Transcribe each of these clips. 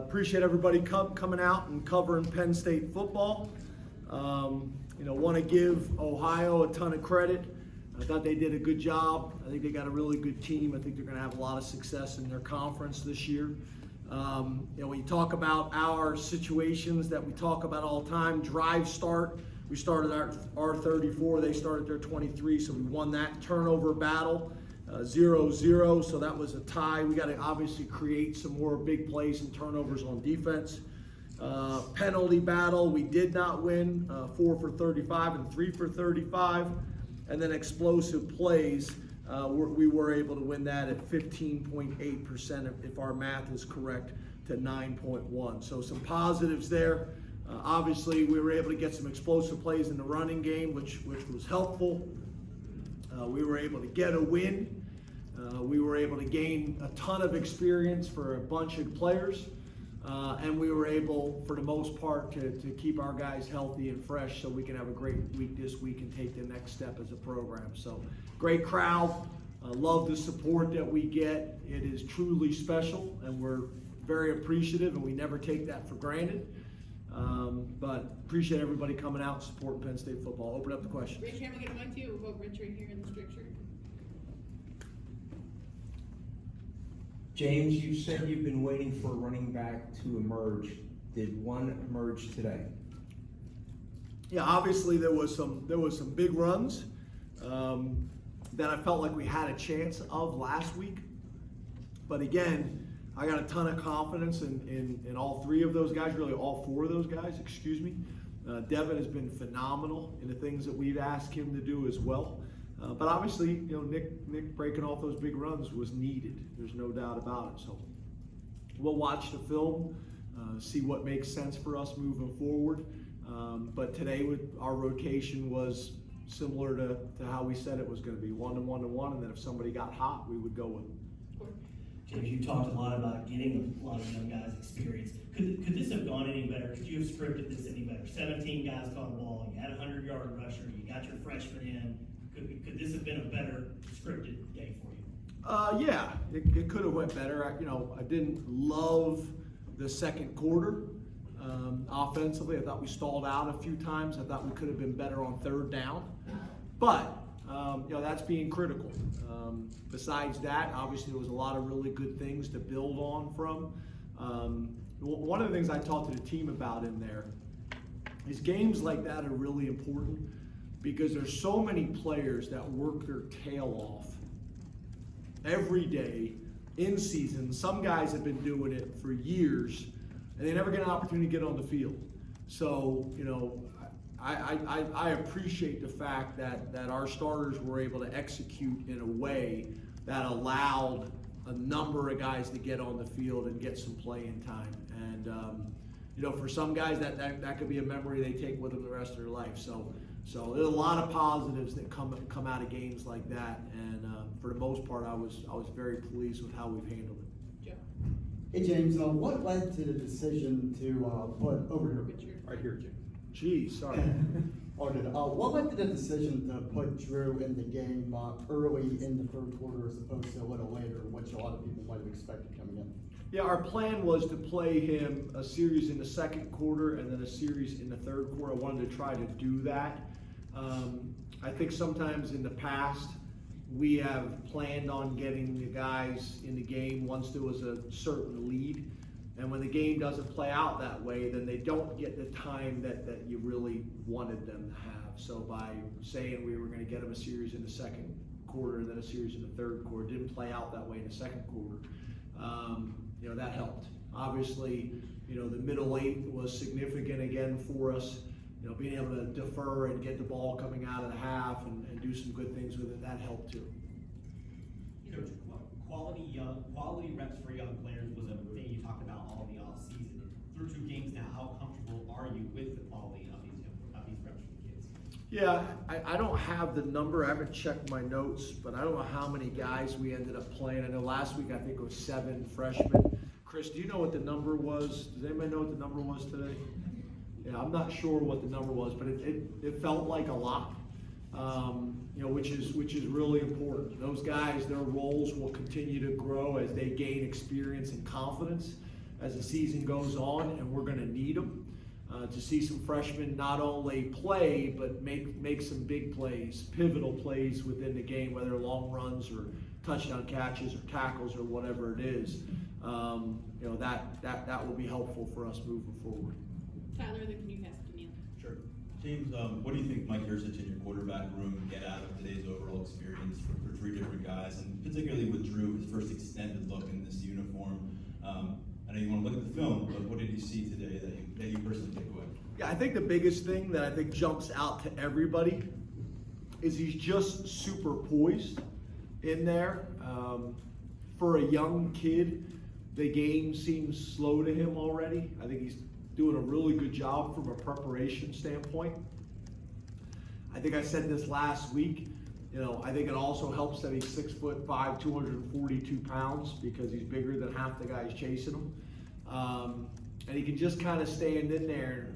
Appreciate everybody coming out and covering Penn State football. Want to give Ohio a ton of credit. I thought they did a good job. I think they got a really good team. I think they're going to have a lot of success in their conference this year. When you talk about our situations that we talk about all the time, drive start, we started our 34, they started their 23, so we won that turnover battle, 0-0, so that was a tie. We got to obviously create some more big plays and turnovers on defense. Penalty battle, we did not win, 4 for 35 and 3 for 35. And then explosive plays, we were able to win that at 15.8%, if our math is correct, to 9.1. So some positives there. Obviously, we were able to get some explosive plays in the running game, which was helpful. We were able to get a win. We were able to gain a ton of experience for a bunch of players. And we were able, for the most part, to keep our guys healthy and fresh so we can have a great week this week and take the next step as a program. So, great crowd. Love the support that we get. It is truly special, and we're very appreciative, and we never take that for granted. But appreciate everybody coming out and supporting Penn State football. Open up the questions. Rich, I'm going to get to you. We'll vote Rich right here in the stricture. James, you said you've been waiting for a running back to emerge. Did one emerge today? Yeah, obviously there was some big runs that I felt like we had a chance of last week. But again, I got a ton of confidence in all three of those guys, really all four of those guys, excuse me. Devin has been phenomenal in the things that we've asked him to do as well. But obviously, Nick breaking off those big runs was needed. There's no doubt about it. So we'll watch the film, see what makes sense for us moving forward. But today, our rotation was similar to how we said it was going to be, 1-1-1, and then if somebody got hot, we would go with them. James, you talked a lot about getting a lot of young guys experience. Could this have gone any better? Could you have scripted this any better? 17 guys caught the ball, you had a 100-yard rusher, you got your freshman in. Could this have been a better scripted day for you? Yeah, it could have went better. I didn't love the second quarter offensively. I thought we stalled out a few times. I thought we could have been better on third down. But, that's being critical. Besides that, obviously there was a lot of really good things to build on from. One of the things I talked to the team about in there is games like that are really important, because there's so many players that work their tail off every day in season. Some guys have been doing it for years, and they never get an opportunity to get on the field. So, I appreciate the fact that our starters were able to execute in a way that allowed a number of guys to get on the field and get some playing time. And, for some guys, that could be a memory they take with them the rest of their life. So there's a lot of positives that come out of games like that, and for the most part, I was very pleased with how we've handled it. Joe. Hey James, what led to the decision to put over here? Right here, Jim. Geez, sorry. What led to the decision to put Drew in the game early in the third quarter as opposed to a little later, which a lot of people might have expected coming in? Yeah, our plan was to play him a series in the second quarter and then a series in the third quarter. I wanted to try to do that. I think sometimes in the past, we have planned on getting the guys in the game once there was a certain lead. And when the game doesn't play out that way, then they don't get the time that you really wanted them to have. So by saying we were going to get them a series in the second quarter and then a series in the third quarter, it didn't play out that way in the second quarter. That helped. Obviously, the middle eight was significant again for us. Being able to defer and get the ball coming out of the half and do some good things with it, that helped too. Coach, quality reps for young players was a thing you talked about all the off season. Through 2 games now, how comfortable are you with the quality of these reps for the kids? Yeah, I don't have the number. I haven't checked my notes, but I don't know how many guys we ended up playing. I know last week I think it was 7 freshmen. Chris, do you know what the number was? Does anybody know what the number was today? Yeah, I'm not sure what the number was, but it felt like a lot, which is really important. Those guys, their roles will continue to grow as they gain experience and confidence. as the season goes on, and we're going to need them. To see some freshmen not only play, but make some big plays, pivotal plays within the game, whether long runs or touchdown catches or tackles or whatever it is. That will be helpful for us moving forward. Tyler, then can you pass it to Neil? Sure. James, what do you think Mike Yursich and your quarterback room can get out of today's overall experience for three different guys, and particularly with Drew, his first extended look in this uniform? I know you want to look at the film, but what did you see today that you personally take away? Yeah, I think the biggest thing that I think jumps out to everybody is he's just super poised in there. For a young kid, the game seems slow to him already. I think he's doing a really good job from a preparation standpoint. I think I said this last week. I think it also helps that he's 6'5", 242 pounds, because he's bigger than half the guys chasing him. And he can just kind of stand in there.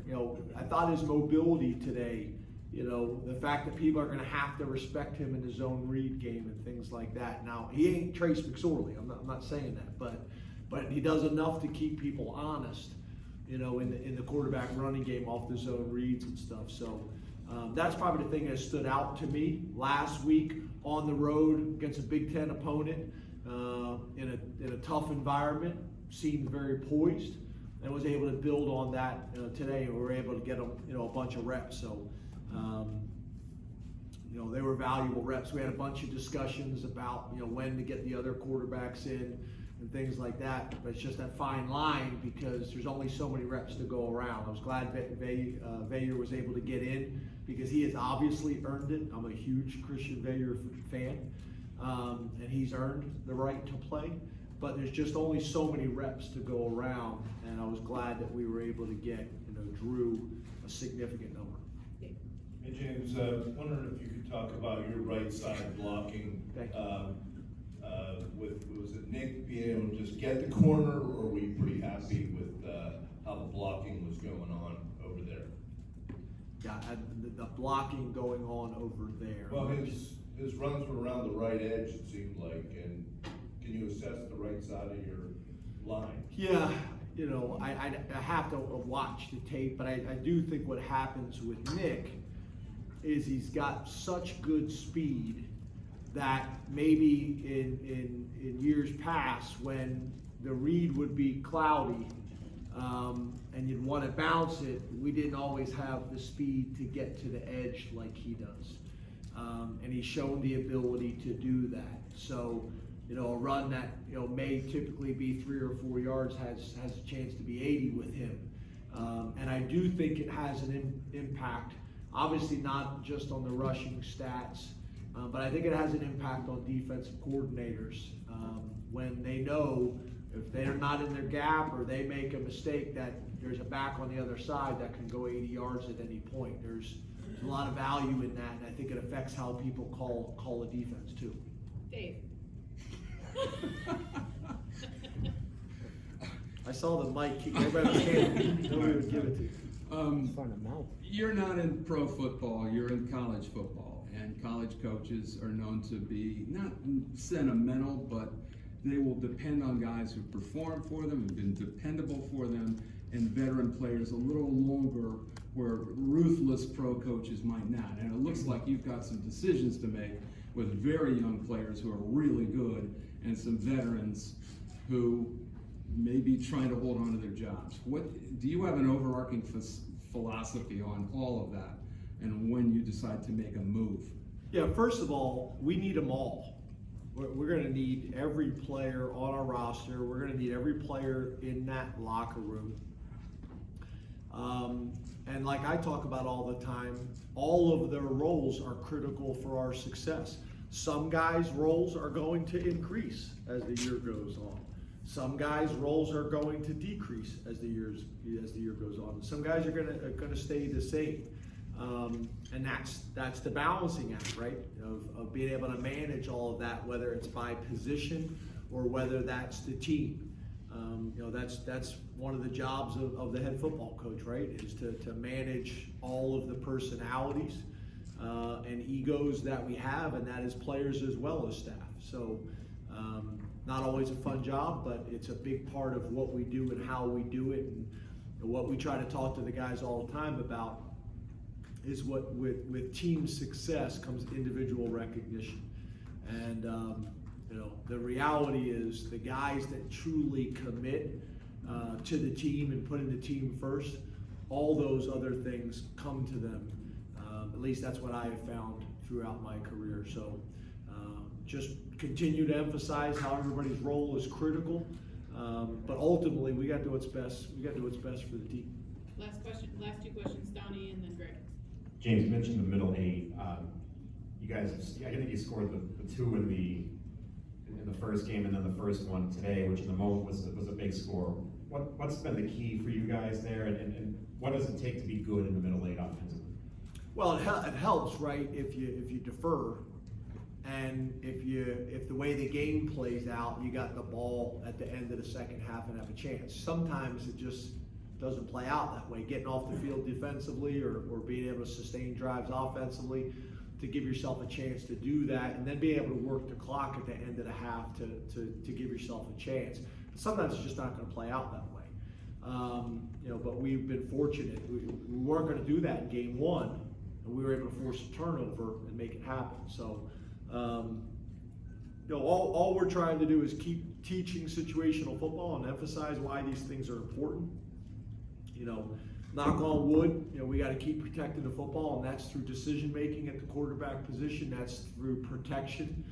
I thought his mobility today, the fact that people are going to have to respect him in the zone read game and things like that. Now, he ain't Trace McSorley. I'm not saying that, but he does enough to keep people honest, in the quarterback running game off the zone reads and stuff. So that's probably the thing that stood out to me last week on the road against a Big Ten opponent in a tough environment. Seemed very poised and was able to build on that today. We were able to get him, a bunch of reps. So, they were valuable reps. We had a bunch of discussions about, when to get the other quarterbacks in and things like that. But it's just that fine line, because there's only so many reps to go around. I was glad Veilleux was able to get in, because he has obviously earned it. I'm a huge Christian Veilleux fan, and he's earned the right to play. But there's just only so many reps to go around, and I was glad that we were able to get, Drew a significant number. Hey James, wondering if you could talk about your right side blocking. Thank you. Was it Nick being able to just get the corner, or were you pretty happy with how the blocking was going on over there? Yeah, the blocking going on over there. Well, his runs were around the right edge, it seemed like, and can you assess the right side of your line? Yeah, I have to watch the tape, but I do think what happens with Nick is he's got such good speed that maybe in years past, when the read would be cloudy and you'd want to bounce it, we didn't always have the speed to get to the edge like he does. And he's shown the ability to do that. So, a run that may typically be 3 or 4 yards has a chance to be 80 with him. And I do think it has an impact, obviously not just on the rushing stats, but I think it has an impact on defensive coordinators when they know if they're not in their gap or they make a mistake, that there's a back on the other side that can go 80 yards at any point. There's a lot of value in that, and I think it affects how people call a defense too. Dave. I saw the mic, everybody was handing, nobody would give it to you. You're not in pro football, you're in college football, and college coaches are known to be not sentimental, but they will depend on guys who perform for them, have been dependable for them, and veteran players a little longer, where ruthless pro coaches might not. And it looks like you've got some decisions to make with very young players who are really good and some veterans who may be trying to hold on to their jobs. What do you have an overarching philosophy on all of that, and when you decide to make a move? Yeah, first of all, we need them all. We're going to need every player on our roster. We're going to need every player in that locker room. And like I talk about all the time, all of their roles are critical for our success. Some guys' roles are going to increase as the year goes on. Some guys' roles are going to decrease as the year goes on. Some guys are going to stay the same. And that's the balancing act, right? Of being able to manage all of that, whether it's by position or whether that's the team. That's one of the jobs of the head football coach, right? Is to manage all of the personalities and egos that we have, and that is players as well as staff. So not always a fun job, but it's a big part of what we do and how we do it, and what we try to talk to the guys all the time about is what with team success comes individual recognition. And the reality is the guys that truly commit to the team and putting the team first, all those other things come to them. At least that's what I have found throughout my career. So just continue to emphasize how everybody's role is critical, but ultimately we got to do what's best. We got to do what's best for the team. Last two questions, Donnie and then Greg. James, you mentioned the middle eight. You guys, I think you scored the two in the first game and then the first one today, which in the moment was a big score. What's been the key for you guys there, and what does it take to be good in the middle eight offensively? Well, it helps, right? If you defer, and if the way the game plays out, you got the ball at the end of the second half and have a chance. Sometimes it just doesn't play out that way. Getting off the field defensively or being able to sustain drives offensively to give yourself a chance to do that, and then being able to work the clock at the end of the half to give yourself a chance. But sometimes it's just not going to play out that way. But we've been fortunate. We weren't going to do that in game one, and we were able to force a turnover and make it happen. So, all we're trying to do is keep teaching situational football and emphasize why these things are important. Knock on wood, we got to keep protecting the football, and that's through decision making at the quarterback position. That's through protection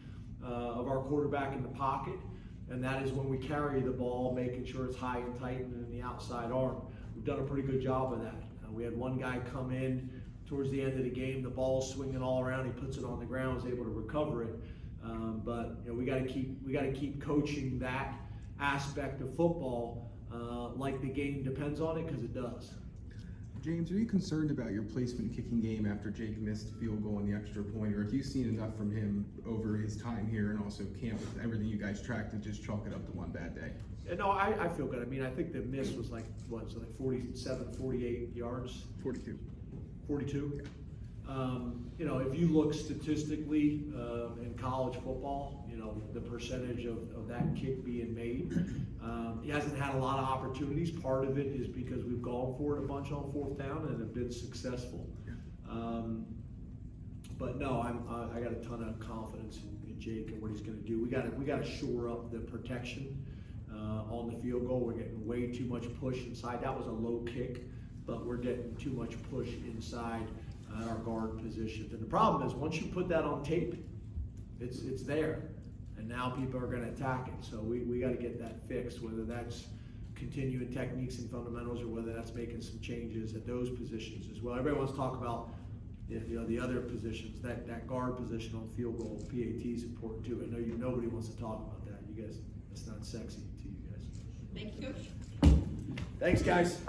of our quarterback in the pocket, and that is when we carry the ball, making sure it's high and tight and in the outside arm. We've done a pretty good job of that. We had one guy come in towards the end of the game, the ball's swinging all around, he puts it on the ground, is able to recover it. But we got to keep coaching that aspect of football like the game depends on it, because it does. James, are you concerned about your placement kicking game after Jake missed field goal and the extra point, or have you seen enough from him over his time here and also camp with everything you guys tracked to just chalk it up to one bad day? No, I feel good. I mean, I think the miss was like 47, 48 yards? 42. 42? If you look statistically in college football, the percentage of that kick being made, he hasn't had a lot of opportunities. Part of it is because we've gone for it a bunch on fourth down and have been successful. But no, I got a ton of confidence in Jake and what he's going to do. We got to shore up the protection on the field goal. We're getting way too much push inside. That was a low kick, but we're getting too much push inside our guard positions. And the problem is, once you put that on tape, it's there, and now people are going to attack it. So we got to get that fixed, whether that's continuing techniques and fundamentals or whether that's making some changes at those positions as well. Everybody wants to talk about the other positions. That guard position on field goal, PAT is important too. I know nobody wants to talk about that. You guys, that's not sexy to you guys. Thank you, Coach. Thanks, guys.